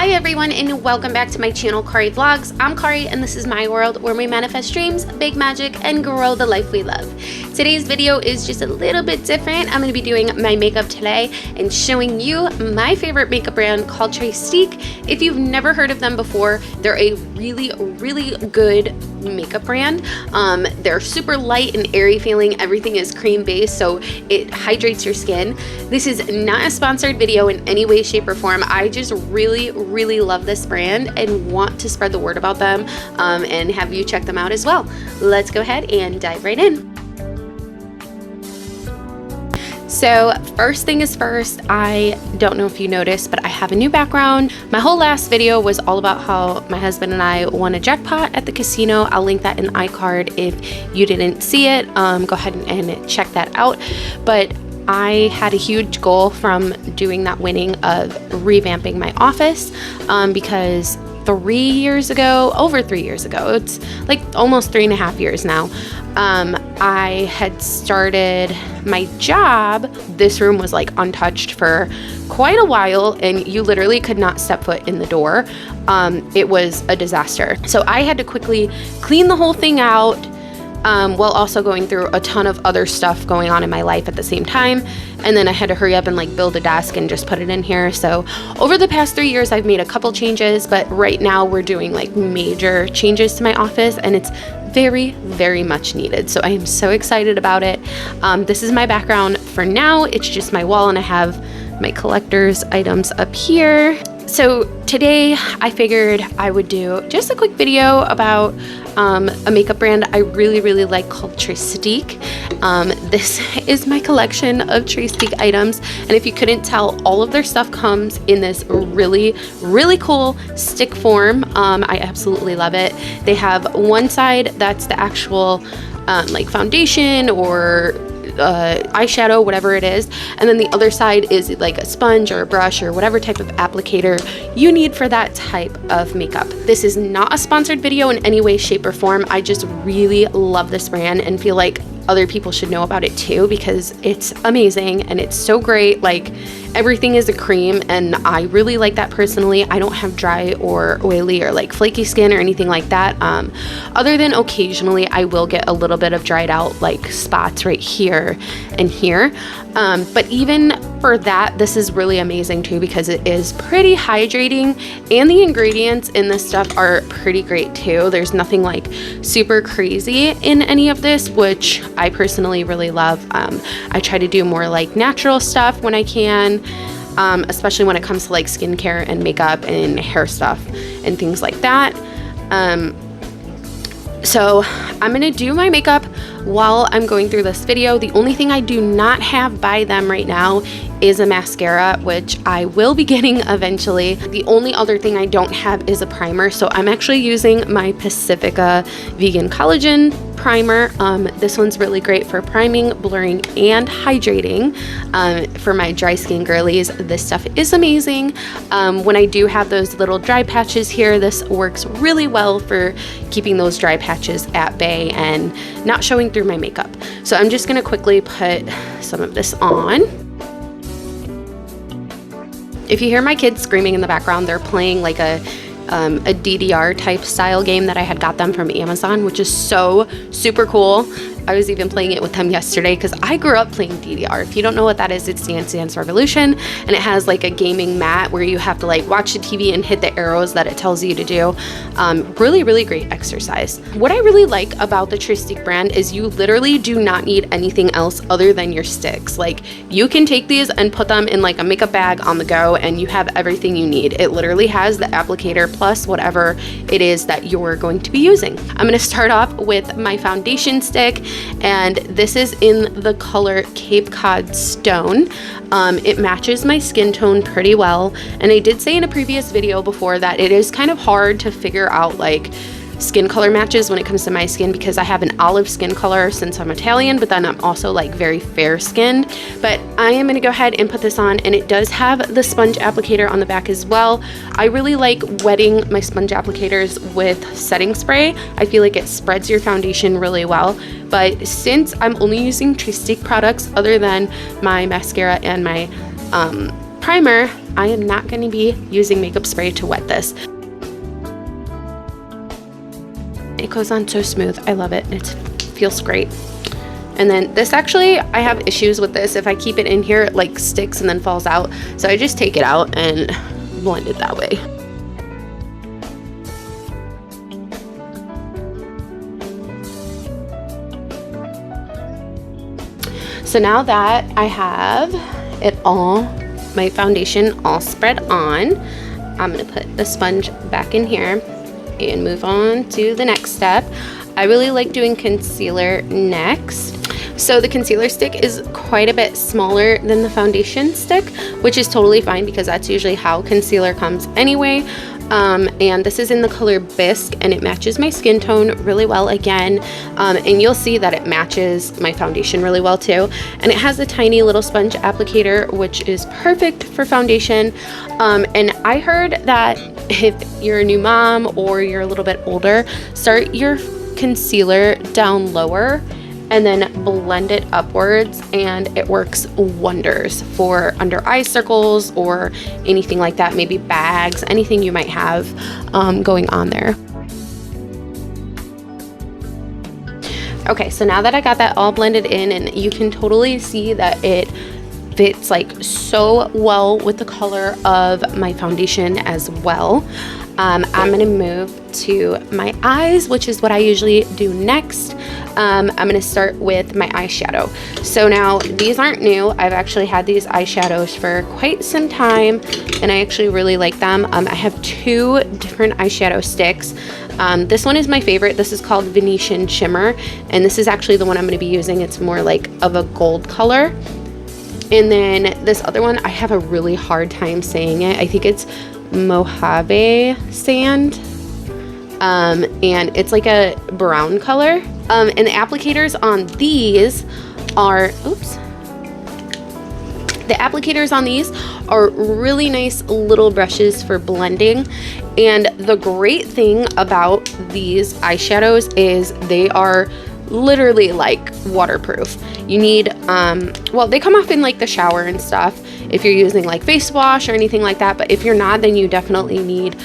Hi everyone, and welcome back to my channel, Kari Vlogs. I'm Kari, and this is my world where we manifest dreams, big magic, and grow the life we love. Today's video is just a little bit different. I'm going to be doing my makeup today and showing you my favorite makeup brand called Trestique. If you've never heard of them before, they're a really good makeup brand. They're super light and airy feeling. Everything is cream based, so it hydrates your skin. This is not a sponsored video in any way, shape, or form. I just really love this brand and want to spread the word about them and have you check them out as well. Let's go ahead and dive right in. So first thing is first, I don't know if you noticed, but I have a new background. My whole last video was all about how my husband and I won a jackpot at the casino. I'll link that in the iCard if you didn't see it. Go ahead and check that out. But I had a huge goal from doing that winning of revamping my office because over 3 years ago, it's like almost 3.5 years now, I had started my job. This room was like untouched for quite a while, and you literally could not step foot in the door. It was a disaster. So I had to quickly clean the whole thing out, while also going through a ton of other stuff going on in my life at the same time. And then I had to hurry up and like build a desk and just put it in here. So over the past 3 years, I've made a couple changes, but right now we're doing like major changes to my office, and it's very much needed. So I am so excited about it. This is my background for now. It's just my wall, and I have my collector's items up here. So today I figured I would do just a quick video about a makeup brand I really like called Trestique. This is my collection of Trestique items, and if you couldn't tell, all of their stuff comes in this really cool stick form. I absolutely love it. They have one side that's the actual like foundation or eyeshadow, whatever it is, and then the other side is like a sponge or a brush or whatever type of applicator you need for that type of makeup. This is not a sponsored video in any way, shape, or form. I just really love this brand and feel like other people should know about it too, because it's amazing and it's so great. Like, everything is a cream, and I really like that personally. I don't have dry or oily or like flaky skin or anything like that, other than occasionally I will get a little bit of dried out like spots right here and here, but even for that, this is really amazing too, because it is pretty hydrating, and the ingredients in this stuff are pretty great too. There's nothing like super crazy in any of this, which I personally really love. I try to do more like natural stuff when I can, especially when it comes to like skincare and makeup and hair stuff and things like that. So I'm gonna do my makeup while I'm going through this video. The only thing I do not have by them right now is a mascara, which I will be getting eventually. The only other thing I don't have is a primer, so I'm actually using my Pacifica Vegan Collagen primer. This one's really great for priming, blurring, and hydrating. For my dry skin girlies, this stuff is amazing. When I do have those little dry patches here, this works really well for keeping those dry patches at bay and not showing through my makeup. So I'm just gonna quickly put some of this on. If you hear my kids screaming in the background, they're playing like a DDR type style game that I had got them from Amazon, which is so super cool. I was even playing it with them yesterday because I grew up playing DDR. If you don't know what that is, it's Dance Dance Revolution, and it has like a gaming mat where you have to like watch the TV and hit the arrows that it tells you to do. Really great exercise. What I really like about the Trestique brand is you literally do not need anything else other than your sticks. Like, you can take these and put them in like a makeup bag on the go, and you have everything you need. It literally has the applicator plus whatever it is that you're going to be using. I'm going to start off with my foundation stick, and this is in the color Cape Cod Stone. It matches my skin tone pretty well, and I did say in a previous video before that it is kind of hard to figure out like skin color matches when it comes to my skin, because I have an olive skin color since I'm Italian, but then I'm also like very fair skinned. But I am gonna go ahead and put this on, and it does have the sponge applicator on the back as well. I really like wetting my sponge applicators with setting spray. I feel like it spreads your foundation really well. But since I'm only using Trestique products other than my mascara and my primer, I am not going to be using makeup spray to wet this. It goes on so smooth. I love it. It feels great. And then this actually, I have issues with this. If I keep it in here, it like sticks and then falls out. So I just take it out and blend it that way. So now that I have it all, my foundation all spread on, I'm gonna put the sponge back in here and move on to the next step. I really like doing concealer next. So the concealer stick is quite a bit smaller than the foundation stick, which is totally fine because that's usually how concealer comes anyway. And this is in the color Bisque, and it matches my skin tone really well again. And you'll see that it matches my foundation really well too. And it has a tiny little sponge applicator, which is perfect for foundation. And I heard that if you're a new mom or you're a little bit older, start your concealer down lower and then blend it upwards, and it works wonders for under eye circles or anything like that, maybe bags, anything you might have going on there. Okay, so now that I got that all blended in, and you can totally see that it fits like so well with the color of my foundation as well. I'm gonna move to my eyes, which is what I usually do next. I'm gonna start with my eyeshadow. So now these aren't new. I've actually had these eyeshadows for quite some time, and I actually really like them. I have two different eyeshadow sticks. This one is my favorite. This is called Venetian Shimmer, and this is actually the one I'm gonna be using. It's more like of a gold color. And then this other one, I have a really hard time saying it. I think it's Mojave Sand, and it's like a brown color. And the applicators on these are, the applicators on these are really nice little brushes for blending. And the great thing about these eyeshadows is they are literally like waterproof. You need, well, they come off in like the shower and stuff if you're using like face wash or anything like that, but if you're not, then you definitely need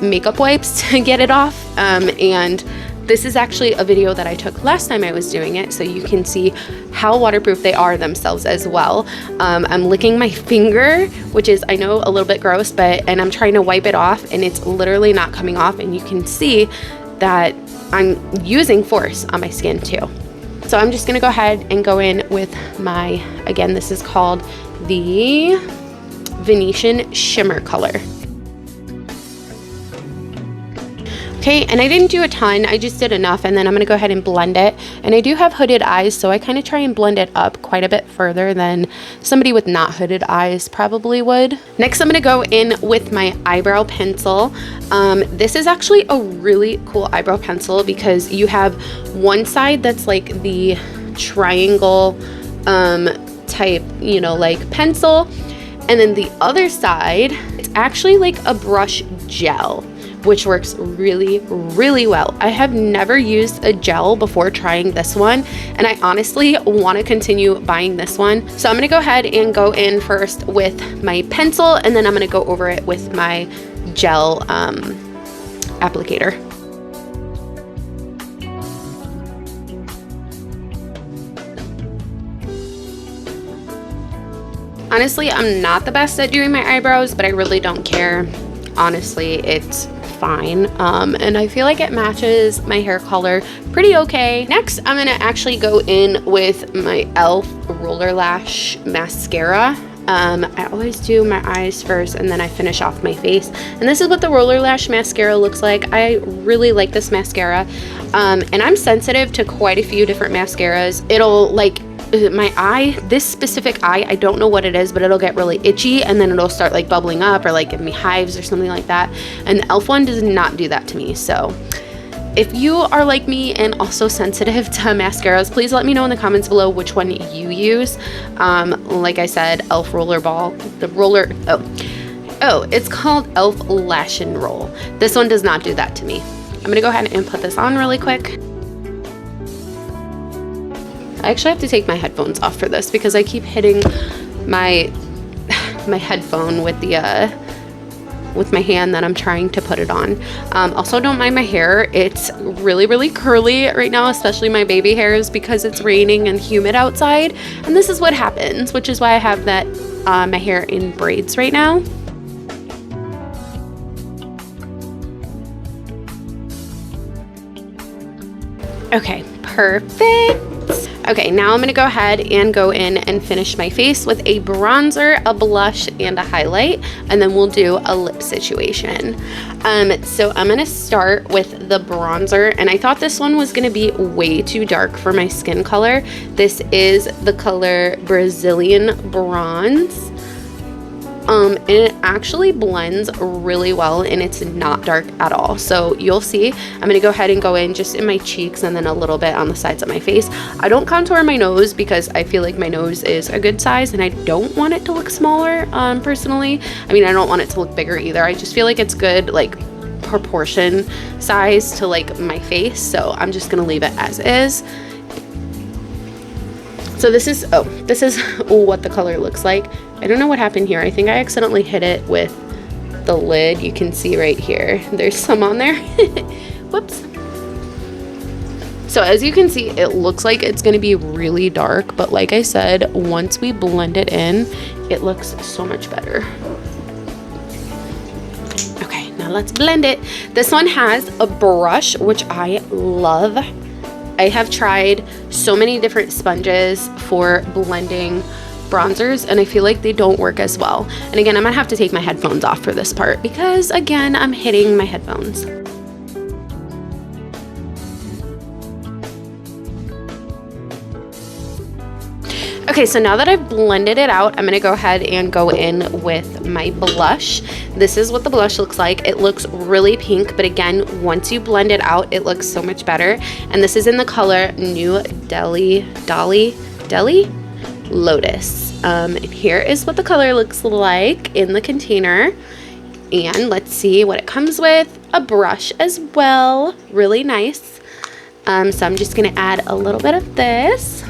makeup wipes to get it off. And this is actually a video that I took last time I was doing it, so you can see how waterproof they are themselves as well. I'm licking my finger, which is, I know, a little bit gross, and I'm trying to wipe it off, and it's literally not coming off, and you can see that I'm using force on my skin too. So I'm just gonna go ahead and go in with my, again, this is called the Venetian Shimmer color. Okay, and I didn't do a ton, I just did enough, and then I'm gonna go ahead and blend it. And I do have hooded eyes, so I kind of try and blend it up quite a bit further than somebody with not hooded eyes probably would. Next, I'm gonna go in with my eyebrow pencil. This is actually a really cool eyebrow pencil because you have one side that's like the triangle type, you know, like pencil, and then the other side, it's actually like a brush gel, which works really, really well. I have never used a gel before trying this one, and I honestly want to continue buying this one. So I'm gonna go ahead and go in first with my pencil, and then I'm gonna go over it with my gel applicator. Honestly, I'm not the best at doing my eyebrows, but I really don't care. Honestly, it's fine. And I feel like it matches my hair color pretty okay. Next, I'm gonna actually go in with my e.l.f. Roller Lash Mascara. I always do my eyes first and then I finish off my face. And this is what the Roller Lash Mascara looks like. I really like this mascara. And I'm sensitive to quite a few different mascaras. It'll like, my eye, this specific eye, I don't know what it is, but it'll get really itchy and then it'll start like bubbling up or like give me hives or something like that. And the e.l.f. one does not do that to me. So if you are like me and also sensitive to mascaras, please let me know in the comments below which one you use. Like I said, e.l.f. Roller Ball, the roller, it's called e.l.f. Lash and Roll. This one does not do that to me. I'm gonna go ahead and put this on really quick. I actually have to take my headphones off for this because I keep hitting my my headphone with the with my hand that I'm trying to put it on. Also, don't mind my hair. It's really curly right now, especially my baby hairs, because it's raining and humid outside. And this is what happens, which is why I have that my hair in braids right now. Okay, perfect. Okay, now I'm gonna go ahead and go in and finish my face with a bronzer, a blush, and a highlight, and then we'll do a lip situation. So I'm gonna start with the bronzer, and I thought this one was gonna be way too dark for my skin color. This is the color Brazilian Bronze. And it actually blends really well, and it's not dark at all. So you'll see, I'm gonna go ahead and go in just in my cheeks and then a little bit on the sides of my face. I don't contour my nose because I feel like my nose is a good size and I don't want it to look smaller, personally. I mean, I don't want it to look bigger either. I just feel like it's good, like, proportion size to like my face. So I'm just gonna leave it as is. So this is what the color looks like. I don't know what happened here. I think I accidentally hit it with the lid. You can see right here, there's some on there. Whoops. So as you can see, it looks like it's gonna be really dark, but like I said, once we blend it in, it looks so much better. Okay, now let's blend it. This one has a brush, which I love. I have tried so many different sponges for blending bronzers, and I feel like they don't work as well. And again, I'm gonna have to take my headphones off for this part because again, I'm hitting my headphones. Okay, so now that I've blended it out, I'm gonna go ahead and go in with my blush. This is what the blush looks like. It looks really pink, but again, once you blend it out, it looks so much better. And this is in the color New Delhi Lotus. And here is what the color looks like in the container. And let's see what it comes with. A brush as well, really nice. So I'm just gonna add a little bit of this.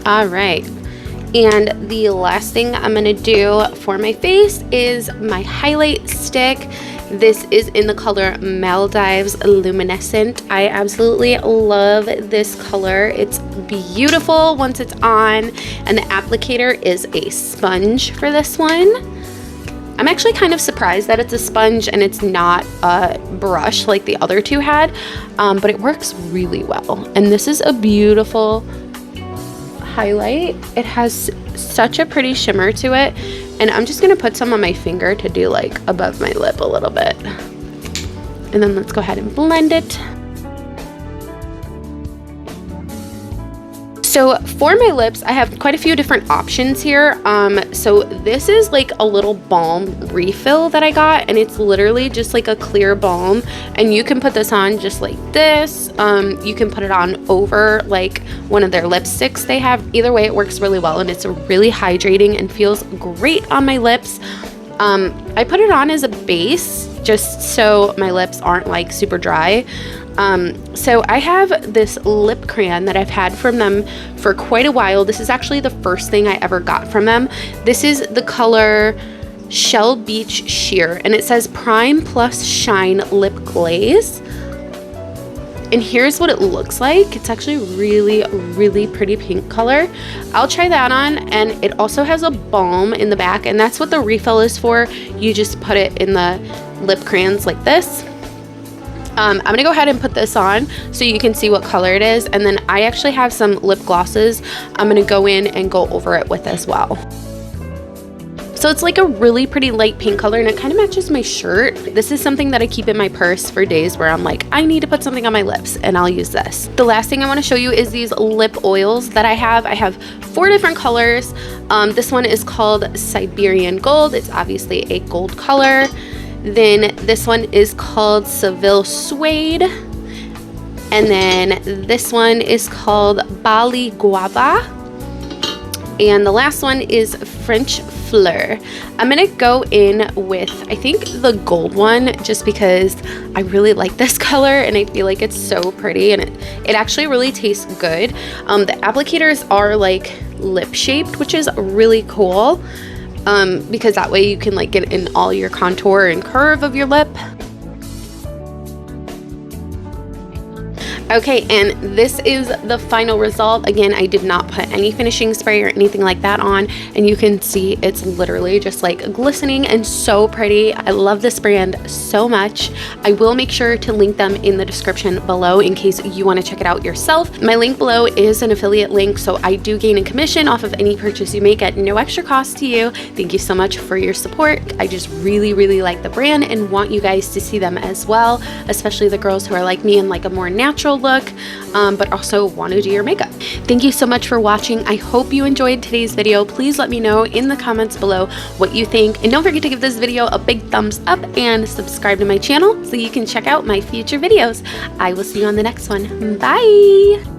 All right, and the last thing I'm gonna do for my face is my highlight stick. This is in the color Maldives Luminescent. I absolutely love this color. It's beautiful once it's on, and the applicator is a sponge for this one. I'm actually kind of surprised that it's a sponge and it's not a brush like the other two had, but it works really well. And this is a beautiful highlight. It has such a pretty shimmer to it, and I'm just gonna put some on my finger to do like above my lip a little bit, and then let's go ahead and blend it. So for my lips, I have quite a few different options here. So this is like a little balm refill that I got, and it's literally just like a clear balm, and you can put this on just like this. You can put it on over like one of their lipsticks they have. Either way, it works really well, and it's really hydrating and feels great on my lips. I put it on as a base just so my lips aren't like super dry. So I have this lip crayon that I've had from them for quite a while. This is actually the first thing I ever got from them. This is the color Shell Beach Sheer, and it says Prime Plus Shine Lip Glaze. And here's what it looks like. It's actually really pretty pink color. I'll try that on, and it also has a balm in the back, and that's what the refill is for. You just put it in the lip crayons like this. I'm gonna go ahead and put this on so you can see what color it is, and then I actually have some lip glosses I'm gonna go in and go over it with as well. So it's like a really pretty light pink color, and it kind of matches my shirt. This is something that I keep in my purse for days where I'm like, I need to put something on my lips, and I'll use this. The last thing I want to show you is these lip oils that I have. I have 4 different colors. This one is called Siberian Gold. It's obviously a gold color. Then this one is called Seville Suede. And then this one is called Bali Guava. And the last one is French Fleur. I'm gonna go in with, I think, the gold one, just because I really like this color and I feel like it's so pretty, and it actually really tastes good. The applicators are like lip shaped, which is really cool, because that way you can like get in all your contour and curve of your lip. Okay, and this is the final result. Again, I did not put any finishing spray or anything like that on, and you can see it's literally just like glistening and so pretty. I love this brand so much. I will make sure to link them in the description below in case you want to check it out yourself. My link below is an affiliate link, so I do gain a commission off of any purchase you make at no extra cost to you. Thank you so much for your support. I just really like the brand and want you guys to see them as well, especially the girls who are like me and like a more natural look, but also want to do your makeup. Thank you so much for watching. I hope you enjoyed today's video. Please let me know in the comments below what you think, and don't forget to give this video a big thumbs up and subscribe to my channel so you can check out my future videos. I will see you on the next one. Bye!